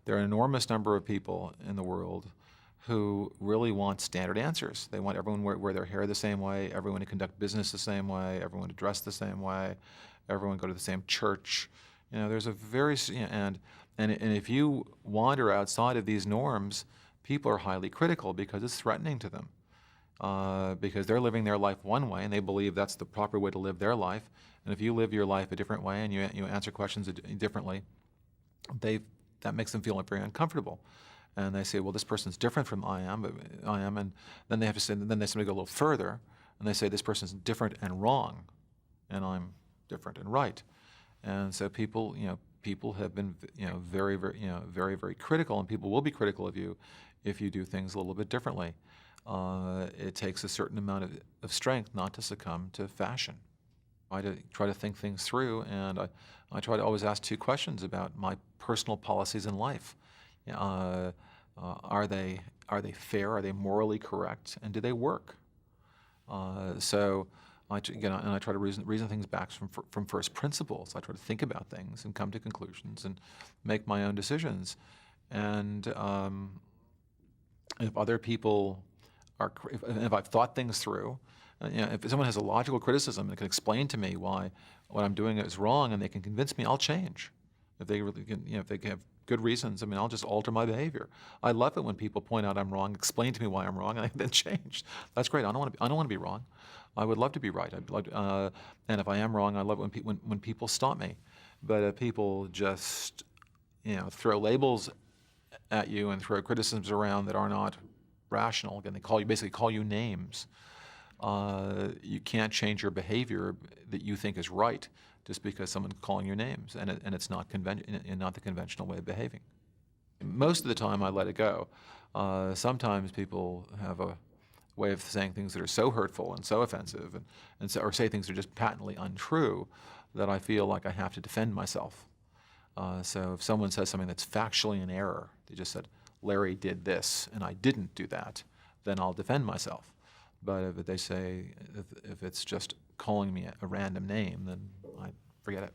There are an enormous number of people in the world who really want standard answers. They want everyone wear their hair the same way, everyone to conduct business the same way, everyone to dress the same way, everyone go to the same church. There's a very and if you wander outside of these norms, people are highly critical because it's threatening to them. Because they're living their life one way and they believe that's the proper way to live their life. And if you live your life a different way and you answer questions differently, that makes them feel very uncomfortable. And they say, well, this person's different from I am, and then they have to say, then they simply go a little further, and they say this person's different and wrong, and I'm different and right. And so people have been, very, very, very, very critical, and people will be critical of you if you do things a little bit differently. It takes a certain amount of strength not to succumb to fashion. I try to think things through, and I try to always ask two questions about my personal policies in life. Are they fair? Are they morally correct? And do they work? So I try to reason things back from first principles. I try to think about things and come to conclusions and make my own decisions. And if other people if I've thought things through, if someone has a logical criticism and can explain to me why what I'm doing is wrong, and they can convince me, I'll change. If they really can, if they have good reasons, I'll just alter my behavior. I love it when people point out I'm wrong, explain to me why I'm wrong, and I then change. That's great. I don't want to be wrong. I would love to be right. And if I am wrong, I love it when people stop me. But if people just throw labels at you and throw criticisms around that are not rational, again, they basically call you names. You can't change your behavior that you think is right just because someone's calling your names, and it's not not the conventional way of behaving. Most of the time, I let it go. Sometimes people have a way of saying things that are so hurtful and so offensive, or say things that are just patently untrue, that I feel like I have to defend myself. So if someone says something that's factually in error, they just said, Larry did this, and I didn't do that, then I'll defend myself. But if they say, if it's just calling me a random name, then I forget it.